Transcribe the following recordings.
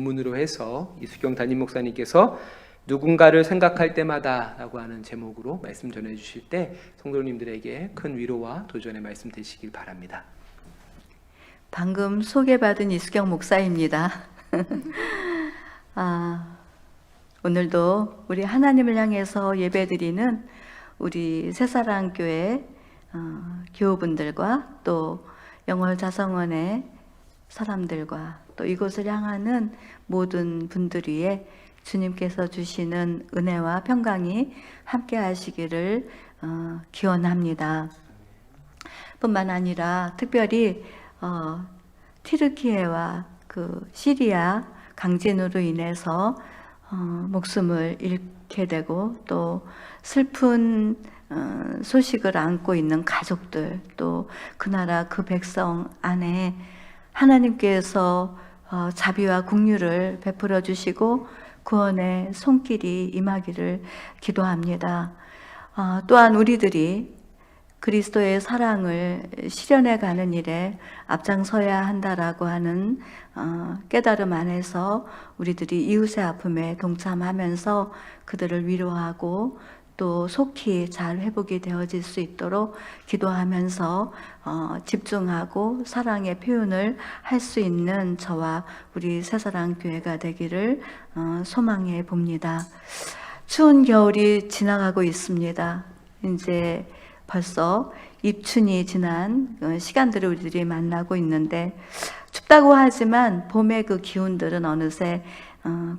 본문으로 해서 이수경 담임 목사님께서 누군가를 생각할 때마다 라고 하는 제목으로 말씀 전해 주실 때 성도님들에게 큰 위로와 도전의 말씀 되시길 바랍니다. 방금 소개받은 이수경 목사입니다. 오늘도 우리 하나님을 향해서 예배드리는 우리 새사랑교회 교우분들과 또 영월자성원의 사람들과 또 이곳을 향하는 모든 분들 위에 주님께서 주시는 은혜와 평강이 함께 하시기를 기원합니다. 뿐만 아니라 특별히 튀르키예와 그 시리아 강진으로 인해서 목숨을 잃게 되고 또 슬픈 소식을 안고 있는 가족들, 또 그 나라 그 백성 안에 하나님께서 자비와 긍휼을 베풀어 주시고 구원의 손길이 임하기를 기도합니다. 또한 우리들이 그리스도의 사랑을 실현해 가는 일에 앞장서야 한다라고 하는 깨달음 안에서 우리들이 이웃의 아픔에 동참하면서 그들을 위로하고 또 속히 잘 회복이 되어질 수 있도록 기도하면서 집중하고 사랑의 표현을 할 수 있는 저와 우리 새사랑교회가 되기를 소망해 봅니다. 추운 겨울이 지나가고 있습니다. 이제 벌써 입춘이 지난 시간들을 우리들이 만나고 있는데 춥다고 하지만 봄의 그 기운들은 어느새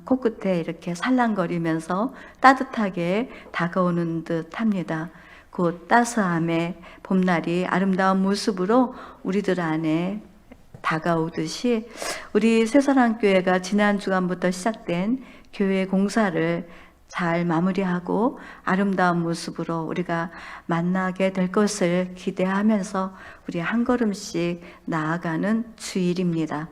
코끝에 이렇게 살랑거리면서 따뜻하게 다가오는 듯 합니다. 곧 따스함의 봄날이 아름다운 모습으로 우리들 안에 다가오듯이 우리 새사랑교회가 지난 주간부터 시작된 교회 공사를 잘 마무리하고 아름다운 모습으로 우리가 만나게 될 것을 기대하면서 우리 한 걸음씩 나아가는 주일입니다.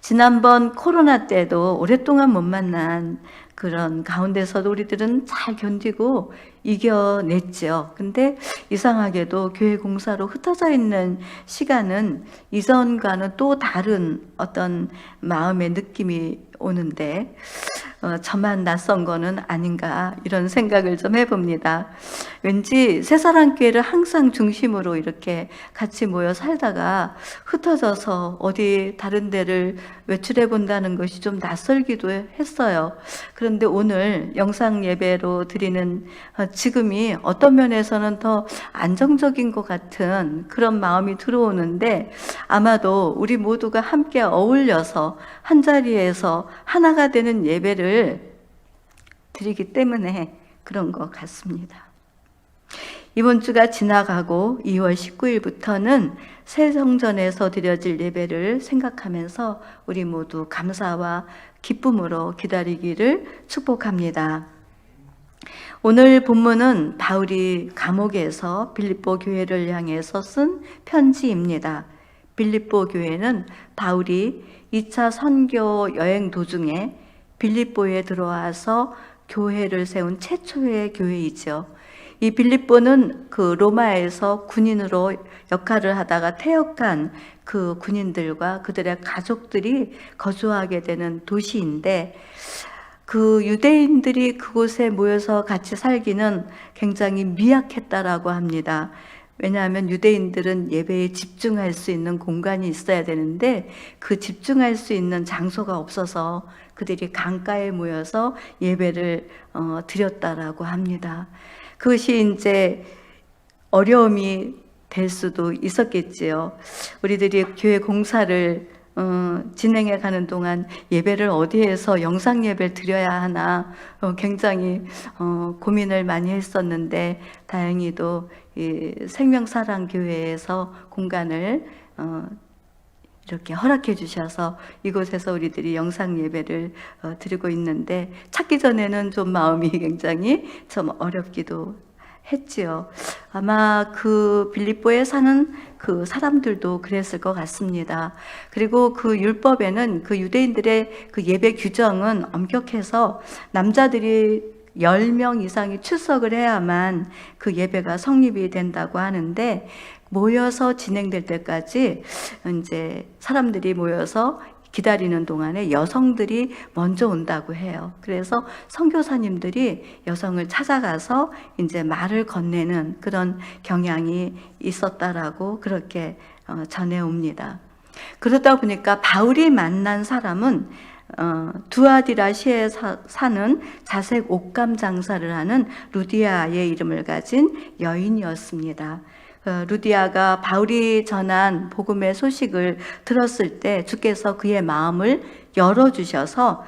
지난번 코로나 때도 오랫동안 못 만난 그런 가운데서도 우리들은 잘 견디고 이겨냈죠. 근데 이상하게도 교회 공사로 흩어져 있는 시간은 이전과는 또 다른 어떤 마음의 느낌이 오는데 저만 낯선 거는 아닌가 이런 생각을 좀 해봅니다. 왠지 새사랑교회를 항상 중심으로 이렇게 같이 모여 살다가 흩어져서 어디 다른 데를 외출해 본다는 것이 좀 낯설기도 했어요. 그런데 오늘 영상 예배로 드리는 지금이 어떤 면에서는 더 안정적인 것 같은 그런 마음이 들어오는데 아마도 우리 모두가 함께 어울려서 한자리에서 하나가 되는 예배를 드리기 때문에 그런 것 같습니다. 이번 주가 지나가고 2월 19일부터는 새 성전에서 드려질 예배를 생각하면서 우리 모두 감사와 기쁨으로 기다리기를 축복합니다. 오늘 본문은 바울이 감옥에서 빌립보 교회를 향해서 쓴 편지입니다. 빌립보 교회는 바울이 2차 선교 여행 도중에 빌립보에 들어와서 교회를 세운 최초의 교회이죠. 이 빌립보는 그 로마에서 군인으로 역할을 하다가 퇴역한 그 군인들과 그들의 가족들이 거주하게 되는 도시인데 그 유대인들이 그곳에 모여서 같이 살기는 굉장히 미약했다라고 합니다. 왜냐하면 유대인들은 예배에 집중할 수 있는 공간이 있어야 되는데 그 집중할 수 있는 장소가 없어서 그들이 강가에 모여서 예배를 드렸다라고 합니다. 그것이 이제 어려움이 될 수도 있었겠지요. 우리들이 교회 공사를 진행해 가는 동안 예배를 어디에서 영상 예배를 드려야 하나 굉장히 고민을 많이 했었는데 다행히도 이 생명사랑교회에서 공간을 이렇게 허락해 주셔서 이곳에서 우리들이 영상 예배를 드리고 있는데 찾기 전에는 좀 마음이 굉장히 좀 어렵기도 했지요. 아마 그 빌립보에 사는 그 사람들도 그랬을 것 같습니다. 그리고 그 율법에는 그 유대인들의 그 예배 규정은 엄격해서 남자들이 10명 이상이 출석을 해야만 그 예배가 성립이 된다고 하는데 모여서 진행될 때까지 이제 사람들이 모여서 기다리는 동안에 여성들이 먼저 온다고 해요. 그래서 선교사님들이 여성을 찾아가서 이제 말을 건네는 그런 경향이 있었다라고 그렇게 전해옵니다. 그러다 보니까 바울이 만난 사람은 두아디라시에 사는 자색 옷감 장사를 하는 루디아의 이름을 가진 여인이었습니다. 루디아가 바울이 전한 복음의 소식을 들었을 때 주께서 그의 마음을 열어주셔서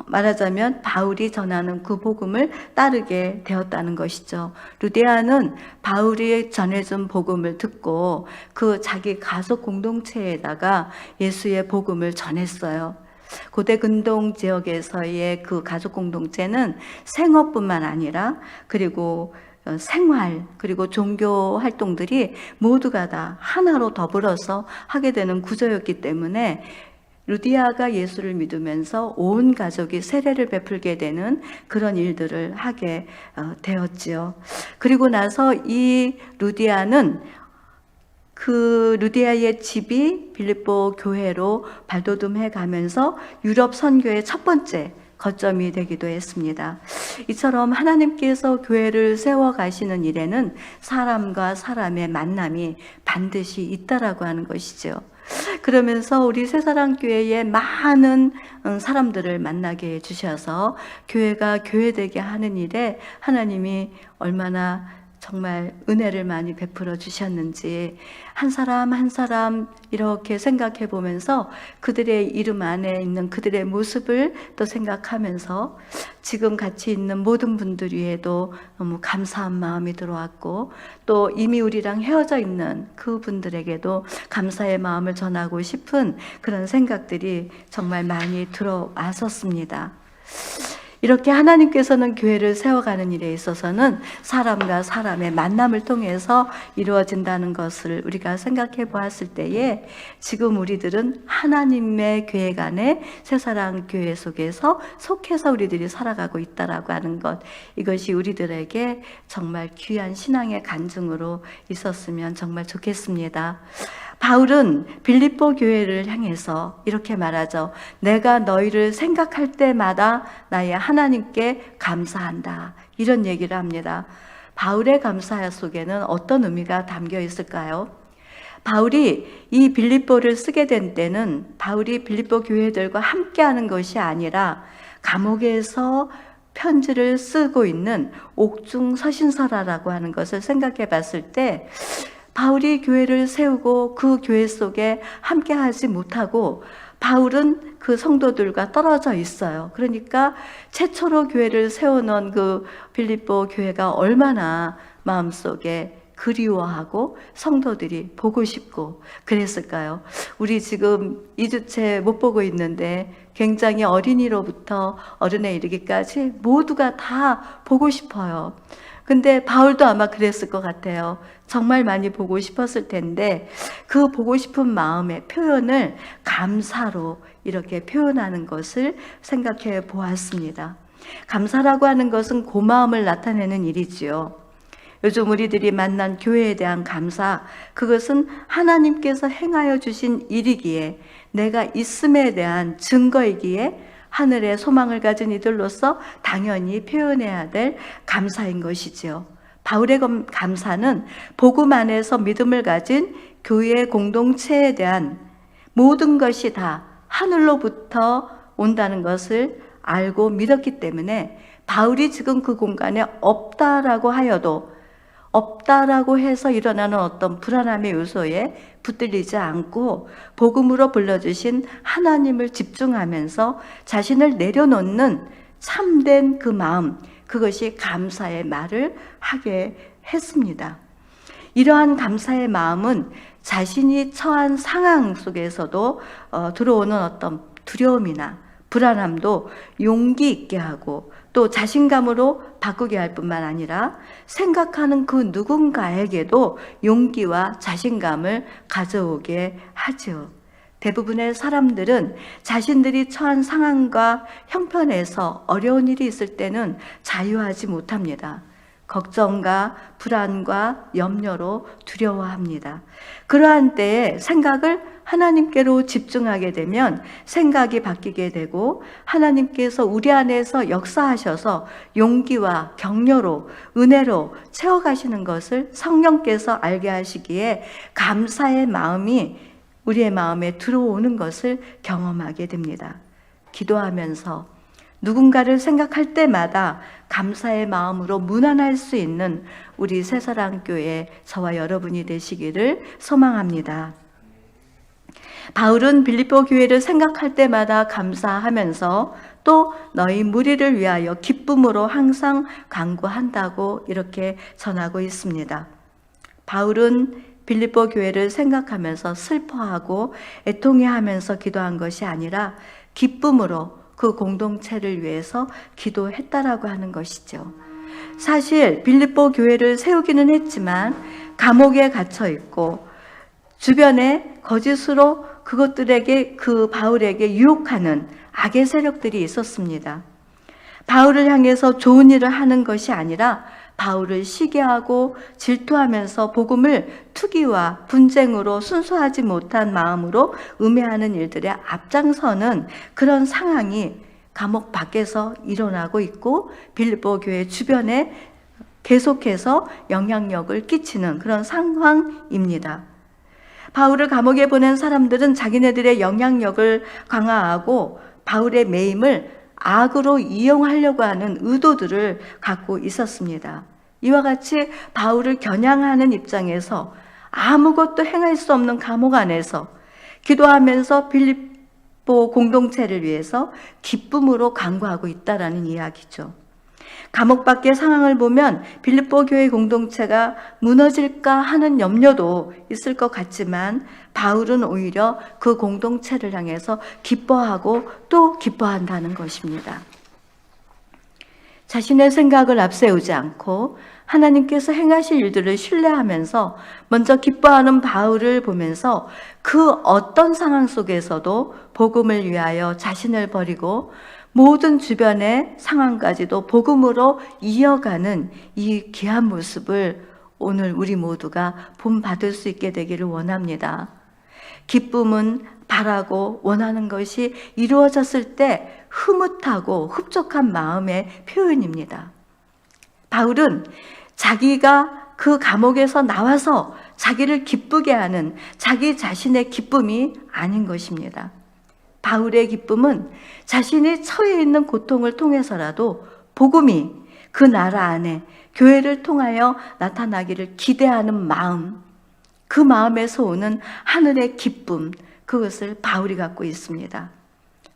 말하자면 바울이 전하는 그 복음을 따르게 되었다는 것이죠. 루디아는 바울이 전해준 복음을 듣고 그 자기 가족 공동체에다가 예수의 복음을 전했어요. 고대 근동 지역에서의 그 가족 공동체는 생업뿐만 아니라 그리고 생활 그리고 종교 활동들이 모두가 다 하나로 더불어서 하게 되는 구조였기 때문에 루디아가 예수를 믿으면서 온 가족이 세례를 베풀게 되는 그런 일들을 하게 되었지요. 그리고 나서 이 루디아는 그 루디아의 집이 빌립보 교회로 발돋움해 가면서 유럽 선교의 첫 번째 거점이 되기도 했습니다. 이처럼 하나님께서 교회를 세워 가시는 일에는 사람과 사람의 만남이 반드시 있다라고 하는 것이죠. 그러면서 우리 새사랑교회에 많은 사람들을 만나게 해주셔서 교회가 교회되게 하는 일에 하나님이 얼마나 정말 은혜를 많이 베풀어 주셨는지 한 사람 한 사람 이렇게 생각해 보면서 그들의 이름 안에 있는 그들의 모습을 또 생각하면서 지금 같이 있는 모든 분들 위에도 너무 감사한 마음이 들어왔고 또 이미 우리랑 헤어져 있는 그분들에게도 감사의 마음을 전하고 싶은 그런 생각들이 정말 많이 들어왔었습니다. 이렇게 하나님께서는 교회를 세워가는 일에 있어서는 사람과 사람의 만남을 통해서 이루어진다는 것을 우리가 생각해 보았을 때에 지금 우리들은 하나님의 교회 간의 새사랑 교회 속에서 속해서 우리들이 살아가고 있다라고 하는 것, 이것이 우리들에게 정말 귀한 신앙의 간증으로 있었으면 정말 좋겠습니다. 바울은 빌립보 교회를 향해서 이렇게 말하죠. 내가 너희를 생각할 때마다 나의 하나님께 감사한다. 이런 얘기를 합니다. 바울의 감사 속에는 어떤 의미가 담겨 있을까요? 바울이 이 빌립보를 쓰게 된 때는 바울이 빌립보 교회들과 함께하는 것이 아니라 감옥에서 편지를 쓰고 있는 옥중 서신서라라고 하는 것을 생각해 봤을 때 바울이 교회를 세우고 그 교회 속에 함께 하지 못하고 바울은 그 성도들과 떨어져 있어요. 그러니까 최초로 교회를 세워놓은 그 빌립보 교회가 얼마나 마음속에 그리워하고 성도들이 보고 싶고 그랬을까요? 우리 지금 2주째 못 보고 있는데 굉장히 어린이로부터 어른에 이르기까지 모두가 다 보고 싶어요. 근데 바울도 아마 그랬을 것 같아요. 정말 많이 보고 싶었을 텐데 그 보고 싶은 마음의 표현을 감사로 이렇게 표현하는 것을 생각해 보았습니다. 감사라고 하는 것은 고마움을 나타내는 일이지요. 요즘 우리들이 만난 교회에 대한 감사, 그것은 하나님께서 행하여 주신 일이기에 내가 있음에 대한 증거이기에 하늘의 소망을 가진 이들로서 당연히 표현해야 될 감사인 것이지요. 바울의 감사는 복음 안에서 믿음을 가진 교회 공동체에 대한 모든 것이 다 하늘로부터 온다는 것을 알고 믿었기 때문에 바울이 지금 그 공간에 없다라고 하여도 없다라고 해서 일어나는 어떤 불안함의 요소에 붙들리지 않고 복음으로 불러주신 하나님을 집중하면서 자신을 내려놓는 참된 그 마음, 그것이 감사의 말을 하게 했습니다. 이러한 감사의 마음은 자신이 처한 상황 속에서도 들어오는 어떤 두려움이나 불안함도 용기 있게 하고 또 자신감으로 바꾸게 할 뿐만 아니라 생각하는 그 누군가에게도 용기와 자신감을 가져오게 하죠. 대부분의 사람들은 자신들이 처한 상황과 형편에서 어려운 일이 있을 때는 자유하지 못합니다. 걱정과 불안과 염려로 두려워합니다. 그러한 때에 생각을 하나님께로 집중하게 되면 생각이 바뀌게 되고 하나님께서 우리 안에서 역사하셔서 용기와 격려로 은혜로 채워가시는 것을 성령께서 알게 하시기에 감사의 마음이 우리의 마음에 들어오는 것을 경험하게 됩니다. 기도하면서 누군가를 생각할 때마다 감사의 마음으로 문안할 수 있는 우리 새사랑교회 저와 여러분이 되시기를 소망합니다. 바울은 빌립보 교회를 생각할 때마다 감사하면서 또 너희 무리를 위하여 기쁨으로 항상 간구한다고 이렇게 전하고 있습니다. 바울은 빌립보 교회를 생각하면서 슬퍼하고 애통해하면서 기도한 것이 아니라 기쁨으로 그 공동체를 위해서 기도했다라고 하는 것이죠. 사실 빌립보 교회를 세우기는 했지만 감옥에 갇혀 있고 주변에 거짓으로 그것들에게 그 바울에게 유혹하는 악의 세력들이 있었습니다. 바울을 향해서 좋은 일을 하는 것이 아니라 바울을 시기하고 질투하면서 복음을 투기와 분쟁으로 순수하지 못한 마음으로 음해하는 일들에 앞장서는 그런 상황이 감옥 밖에서 일어나고 있고 빌립보 교회 주변에 계속해서 영향력을 끼치는 그런 상황입니다. 바울을 감옥에 보낸 사람들은 자기네들의 영향력을 강화하고 바울의 매임을 악으로 이용하려고 하는 의도들을 갖고 있었습니다. 이와 같이 바울을 겨냥하는 입장에서 아무것도 행할 수 없는 감옥 안에서 기도하면서 빌립보 공동체를 위해서 기쁨으로 간구하고 있다라는 이야기죠. 감옥 밖의 상황을 보면 빌립보 교회 공동체가 무너질까 하는 염려도 있을 것 같지만 바울은 오히려 그 공동체를 향해서 기뻐하고 또 기뻐한다는 것입니다. 자신의 생각을 앞세우지 않고 하나님께서 행하실 일들을 신뢰하면서 먼저 기뻐하는 바울을 보면서 그 어떤 상황 속에서도 복음을 위하여 자신을 버리고 모든 주변의 상황까지도 복음으로 이어가는 이 귀한 모습을 오늘 우리 모두가 본받을 수 있게 되기를 원합니다. 기쁨은 바라고 원하는 것이 이루어졌을 때 흐뭇하고 흡족한 마음의 표현입니다. 바울은 자기가 그 감옥에서 나와서 자기를 기쁘게 하는 자기 자신의 기쁨이 아닌 것입니다. 바울의 기쁨은 자신이 처해 있는 고통을 통해서라도 복음이 그 나라 안에 교회를 통하여 나타나기를 기대하는 마음, 그 마음에서 오는 하늘의 기쁨, 그것을 바울이 갖고 있습니다.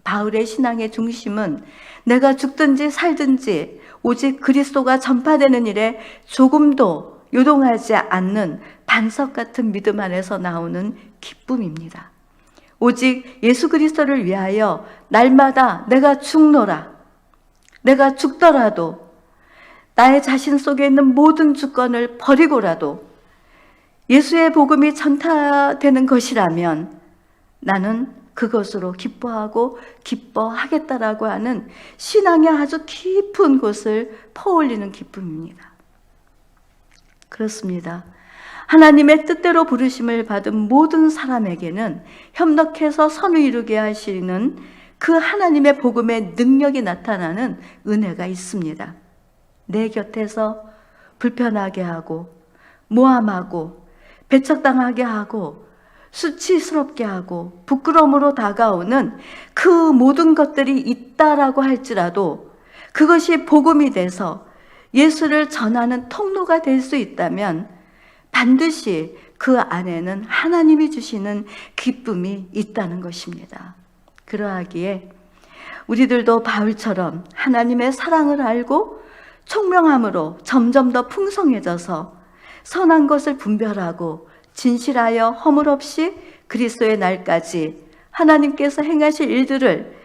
바울의 신앙의 중심은 내가 죽든지 살든지 오직 그리스도가 전파되는 일에 조금도 요동하지 않는 반석 같은 믿음 안에서 나오는 기쁨입니다. 오직 예수 그리스도를 위하여 날마다 내가 죽노라, 내가 죽더라도 나의 자신 속에 있는 모든 주권을 버리고라도 예수의 복음이 전파되는 것이라면 나는 그것으로 기뻐하고 기뻐하겠다라고 하는 신앙의 아주 깊은 곳을 퍼올리는 기쁨입니다. 그렇습니다. 하나님의 뜻대로 부르심을 받은 모든 사람에게는 협력해서 선을 이루게 하시는 그 하나님의 복음의 능력이 나타나는 은혜가 있습니다. 내 곁에서 불편하게 하고 모함하고 배척당하게 하고 수치스럽게 하고 부끄러움으로 다가오는 그 모든 것들이 있다라고 할지라도 그것이 복음이 돼서 예수를 전하는 통로가 될 수 있다면 반드시 그 안에는 하나님이 주시는 기쁨이 있다는 것입니다. 그러하기에 우리들도 바울처럼 하나님의 사랑을 알고 총명함으로 점점 더 풍성해져서 선한 것을 분별하고 진실하여 허물 없이 그리스도의 날까지 하나님께서 행하실 일들을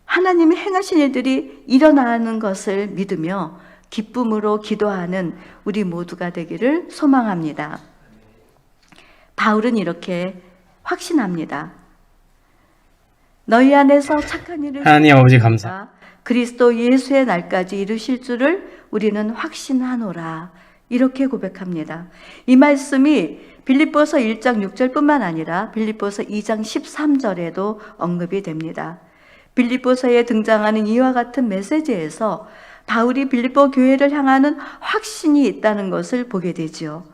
하나님이 행하신 일들이 일어나는 것을 믿으며 기쁨으로 기도하는 우리 모두가 되기를 소망합니다. 바울은 이렇게 확신합니다. 너희 안에서 착한 일을 하나님 아버지 감사. 그리스도 예수의 날까지 이루실 줄을 우리는 확신하노라. 이렇게 고백합니다. 이 말씀이 빌립보서 1장 6절뿐만 아니라 빌립보서 2장 13절에도 언급이 됩니다. 빌립보서에 등장하는 이와 같은 메시지에서 바울이 빌립보 교회를 향하는 확신이 있다는 것을 보게 되지요.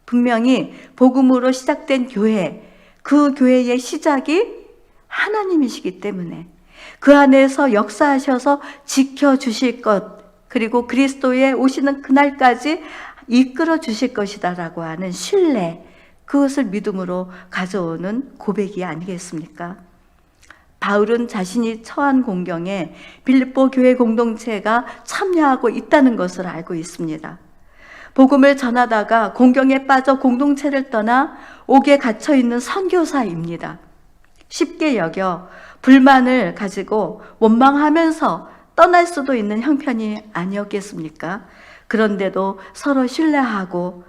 분명히 복음으로 시작된 교회, 그 교회의 시작이 하나님이시기 때문에 그 안에서 역사하셔서 지켜주실 것, 그리고 그리스도의 오시는 그날까지 이끌어 주실 것이다라고 하는 신뢰, 그것을 믿음으로 가져오는 고백이 아니겠습니까? 바울은 자신이 처한 공경에 빌립보 교회 공동체가 참여하고 있다는 것을 알고 있습니다. 복음을 전하다가 공경에 빠져 공동체를 떠나 옥에 갇혀 있는 선교사입니다. 쉽게 여겨 불만을 가지고 원망하면서 떠날 수도 있는 형편이 아니었겠습니까? 그런데도 서로 신뢰하고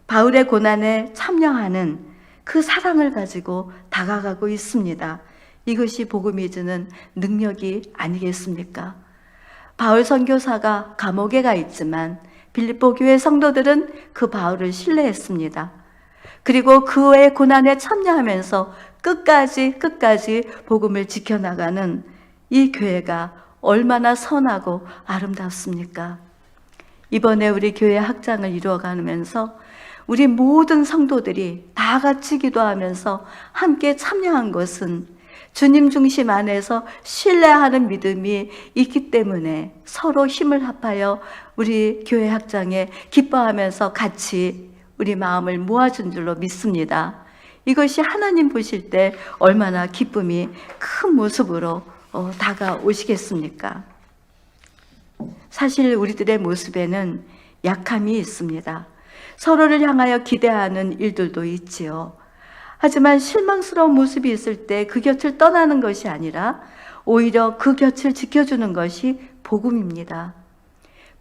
바울의 고난에 참여하는 그 사랑을 가지고 다가가고 있습니다. 이것이 복음이 주는 능력이 아니겠습니까? 바울 선교사가 감옥에 가 있지만 빌립보 교회 성도들은 그 바울을 신뢰했습니다. 그리고 그의 고난에 참여하면서 끝까지 복음을 지켜나가는 이 교회가 얼마나 선하고 아름답습니까? 이번에 우리 교회 학장을 이루어가면서 우리 모든 성도들이 다 같이 기도하면서 함께 참여한 것은 주님 중심 안에서 신뢰하는 믿음이 있기 때문에 서로 힘을 합하여 우리 교회 학장에 기뻐하면서 같이 우리 마음을 모아준 줄로 믿습니다. 이것이 하나님 보실 때 얼마나 기쁨이 큰 모습으로 다가오시겠습니까? 사실 우리들의 모습에는 약함이 있습니다. 서로를 향하여 기대하는 일들도 있지요. 하지만 실망스러운 모습이 있을 때 그 곁을 떠나는 것이 아니라 오히려 그 곁을 지켜주는 것이 복음입니다.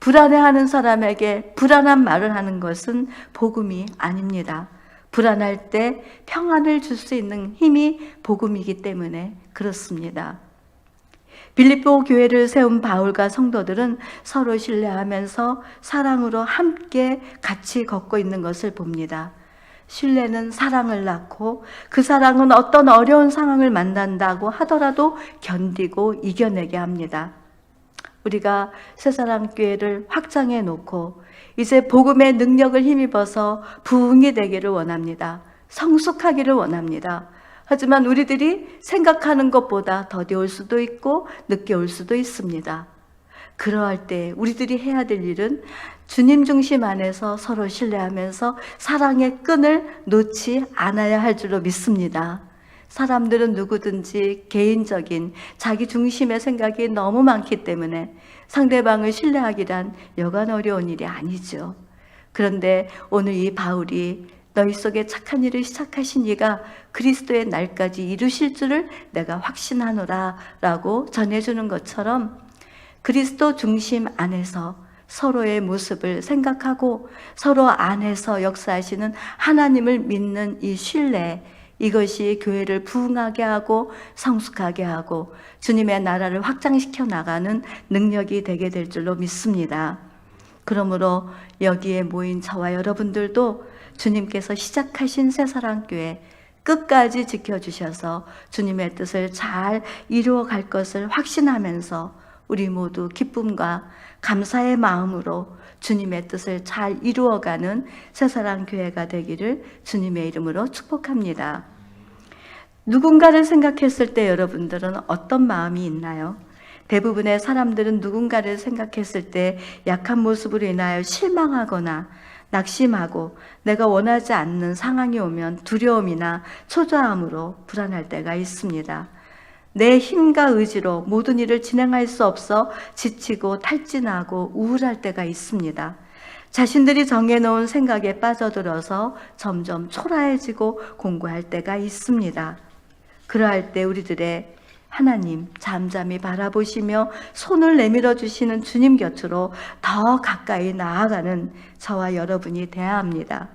불안해하는 사람에게 불안한 말을 하는 것은 복음이 아닙니다. 불안할 때 평안을 줄 수 있는 힘이 복음이기 때문에 그렇습니다. 빌립보 교회를 세운 바울과 성도들은 서로 신뢰하면서 사랑으로 함께 같이 걷고 있는 것을 봅니다. 신뢰는 사랑을 낳고 그 사랑은 어떤 어려운 상황을 만난다고 하더라도 견디고 이겨내게 합니다. 우리가 새사랑교회를 확장해 놓고 이제 복음의 능력을 힘입어서 부흥이 되기를 원합니다. 성숙하기를 원합니다. 하지만 우리들이 생각하는 것보다 더디 올 수도 있고 늦게 올 수도 있습니다. 그러할 때 우리들이 해야 될 일은 주님 중심 안에서 서로 신뢰하면서 사랑의 끈을 놓지 않아야 할 줄로 믿습니다. 사람들은 누구든지 개인적인 자기 중심의 생각이 너무 많기 때문에 상대방을 신뢰하기란 여간 어려운 일이 아니죠. 그런데 오늘 이 바울이 너희 속에 착한 일을 시작하신 이가 그리스도의 날까지 이루실 줄을 내가 확신하노라 라고 전해주는 것처럼 그리스도 중심 안에서 서로의 모습을 생각하고 서로 안에서 역사하시는 하나님을 믿는 이 신뢰, 이것이 교회를 부흥하게 하고 성숙하게 하고 주님의 나라를 확장시켜 나가는 능력이 되게 될 줄로 믿습니다. 그러므로 여기에 모인 저와 여러분들도 주님께서 시작하신 새사랑교회 끝까지 지켜주셔서 주님의 뜻을 잘 이루어 갈 것을 확신하면서 우리 모두 기쁨과 감사의 마음으로 주님의 뜻을 잘 이루어가는 새사랑교회가 되기를 주님의 이름으로 축복합니다. 누군가를 생각했을 때 여러분들은 어떤 마음이 있나요? 대부분의 사람들은 누군가를 생각했을 때 약한 모습으로 인하여 실망하거나 낙심하고 내가 원하지 않는 상황이 오면 두려움이나 초조함으로 불안할 때가 있습니다. 내 힘과 의지로 모든 일을 진행할 수 없어 지치고 탈진하고 우울할 때가 있습니다. 자신들이 정해놓은 생각에 빠져들어서 점점 초라해지고 공고할 때가 있습니다. 그러할 때 우리들의 하나님 잠잠히 바라보시며 손을 내밀어 주시는 주님 곁으로 더 가까이 나아가는 저와 여러분이 되어야 합니다.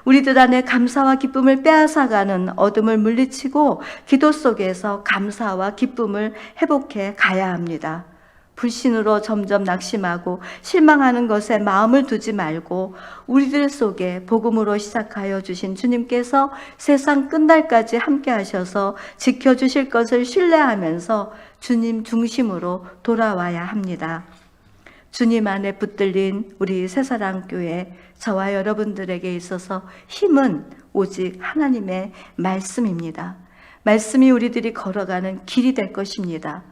우리들 안에 감사와 기쁨을 빼앗아가는 어둠을 물리치고 기도 속에서 감사와 기쁨을 회복해 가야 합니다. 불신으로 점점 낙심하고 실망하는 것에 마음을 두지 말고 우리들 속에 복음으로 시작하여 주신 주님께서 세상 끝날까지 함께 하셔서 지켜주실 것을 신뢰하면서 주님 중심으로 돌아와야 합니다. 주님 안에 붙들린 우리 새사랑교회 저와 여러분들에게 있어서 힘은 오직 하나님의 말씀입니다. 말씀이 우리들이 걸어가는 길이 될 것입니다.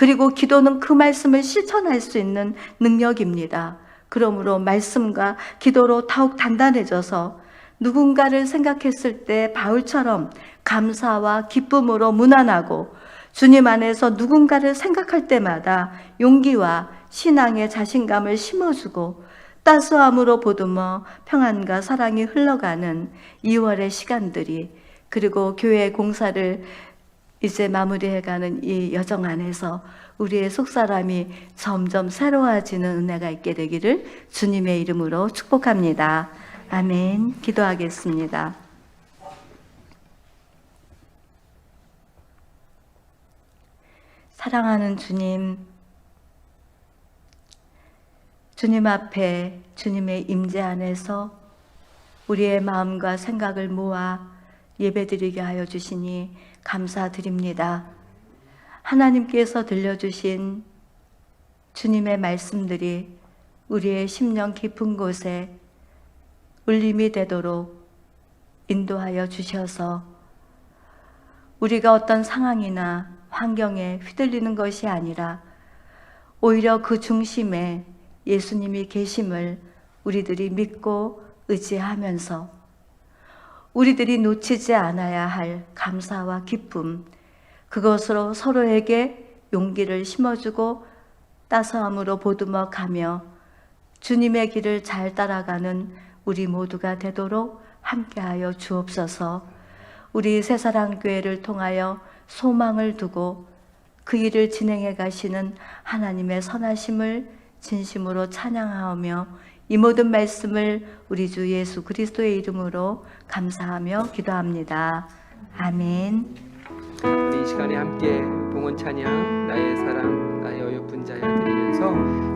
그리고 기도는 그 말씀을 실천할 수 있는 능력입니다. 그러므로 말씀과 기도로 더욱 단단해져서 누군가를 생각했을 때 바울처럼 감사와 기쁨으로 문안하고 주님 안에서 누군가를 생각할 때마다 용기와 신앙의 자신감을 심어주고 따스함으로 보듬어 평안과 사랑이 흘러가는 2월의 시간들이, 그리고 교회 공사를 이제 마무리해가는 이 여정 안에서 우리의 속사람이 점점 새로워지는 은혜가 있게 되기를 주님의 이름으로 축복합니다. 아멘. 기도하겠습니다. 사랑하는 주님, 주님 앞에 주님의 임재 안에서 우리의 마음과 생각을 모아 예배드리게 하여 주시니 감사드립니다. 하나님께서 들려주신 주님의 말씀들이 우리의 심령 깊은 곳에 울림이 되도록 인도하여 주셔서 우리가 어떤 상황이나 환경에 휘둘리는 것이 아니라 오히려 그 중심에 예수님이 계심을 우리들이 믿고 의지하면서 우리들이 놓치지 않아야 할 감사와 기쁨, 그것으로 서로에게 용기를 심어주고 따스함으로 보듬어 가며 주님의 길을 잘 따라가는 우리 모두가 되도록 함께하여 주옵소서. 우리 새사랑교회를 통하여 소망을 두고 그 일을 진행해 가시는 하나님의 선하심을 진심으로 찬양하며 이 모든 말씀을 우리 주 예수 그리스도의 이름으로 감사하며 기도합니다. 아멘. 우리 이 시간에 함께 봉헌 찬양 나의 사랑 나의 어여쁜 자야 드리면서